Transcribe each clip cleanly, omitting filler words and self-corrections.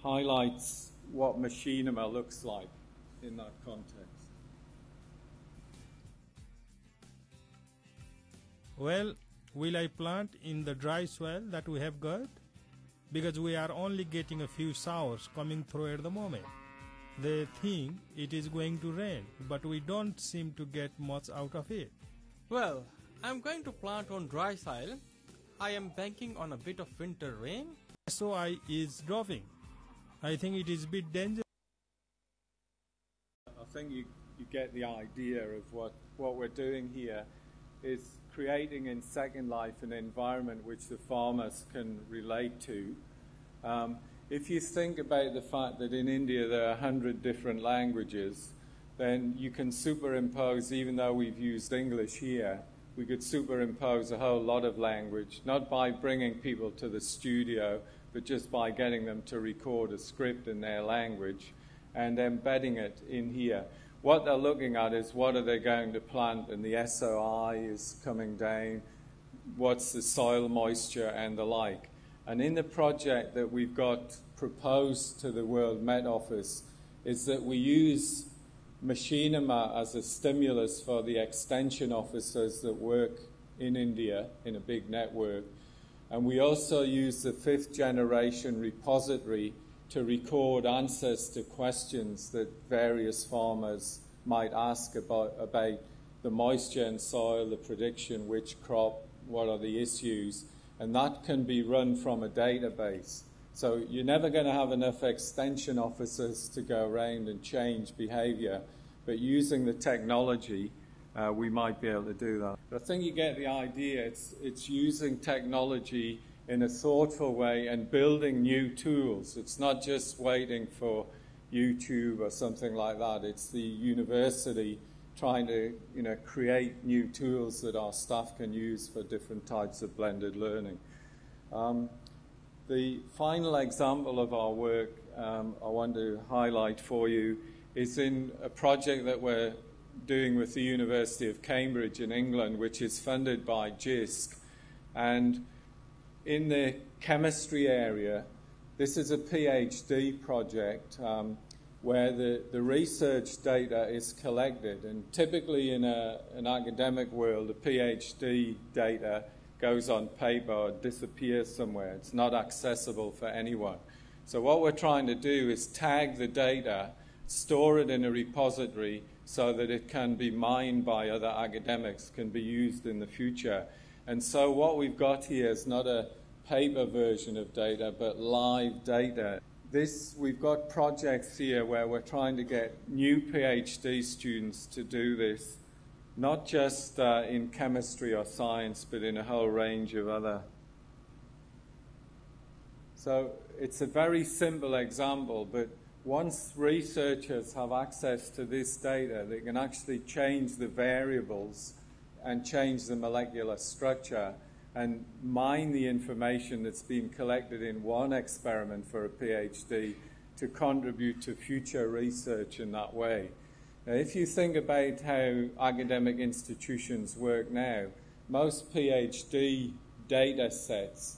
highlights what machinima looks like in that context. Well, will I plant in the dry soil that we have got? Because we are only getting a few showers coming through at the moment. They think it is going to rain, but we don't seem to get much out of it. Well, I'm going to plant on dry soil. I am banking on a bit of winter rain. SOI is dropping. I think it is a bit dangerous. I think you get the idea of what we're doing here is creating in Second Life an environment which the farmers can relate to. If you think about the fact that in India there are 100 different languages, then you can superimpose, even though we've used English here, we could superimpose a whole lot of language, not by bringing people to the studio, but just by getting them to record a script in their language and embedding it in here. What they're looking at is what are they going to plant, and the SOI is coming down, what's the soil moisture and the like. And in the project that we've got proposed to the World Met Office is that we use machinima as a stimulus for the extension officers that work in India in a big network. And we also use the 5th generation repository to record answers to questions that various farmers might ask about the moisture in soil, the prediction, which crop, what are the issues, and that can be run from a database. So you're never going to have enough extension officers to go around and change behavior, but using the technology, we might be able to do that. But I think you get the idea. It's using technology in a thoughtful way and building new tools. It's not just waiting for YouTube or something like that. It's the university trying to create new tools that our staff can use for different types of blended learning. The final example of our work I want to highlight for you is in a project that we're doing with the University of Cambridge in England, which is funded by JISC. And in the chemistry area, this is a PhD project where the research data is collected. And typically in an academic world, the PhD data goes on paper or disappears somewhere. It's not accessible for anyone. So what we're trying to do is tag the data, store it in a repository so that it can be mined by other academics, can be used in the future. And so what we've got here is not a paper version of data, but live data. We've got projects here where we're trying to get new PhD students to do this, not just in chemistry or science, but in a whole range of other. So it's a very simple example, but once researchers have access to this data, they can actually change the variables and change the molecular structure and mine the information that's been collected in one experiment for a PhD to contribute to future research in that way. Now, if you think about how academic institutions work now, most PhD data sets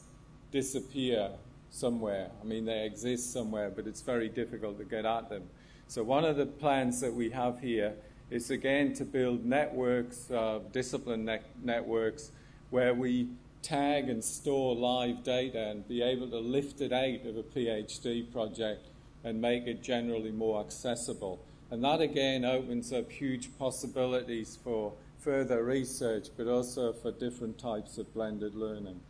disappear somewhere. I mean, they exist somewhere, but it's very difficult to get at them. So one of the plans that we have here is, again, to build networks, discipline networks, where we tag and store live data and be able to lift it out of a PhD project and make it generally more accessible. And that, again, opens up huge possibilities for further research, but also for different types of blended learning.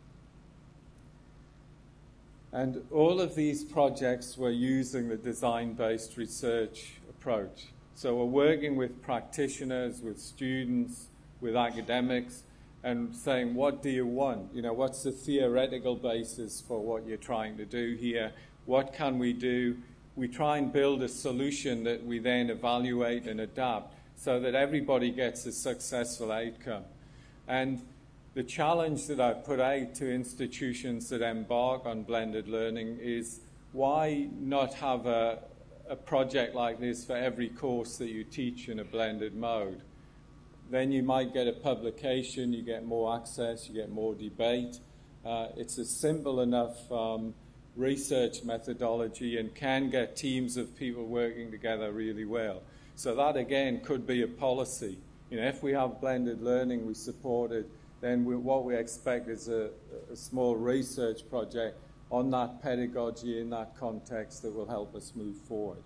And all of these projects were using the design-based research approach. So we're working with practitioners, with students, with academics, and saying, what do you want? What's the theoretical basis for what you're trying to do here? What can we do? We try and build a solution that we then evaluate and adapt so that everybody gets a successful outcome. And the challenge that I put out to institutions that embark on blended learning is, why not have a project like this for every course that you teach in a blended mode? Then you might get a publication, you get more access, you get more debate. It's a simple enough research methodology and can get teams of people working together really well. So that, again, could be a policy. If we have blended learning, we support it, then what we expect is a small research project on that pedagogy in that context that will help us move forward.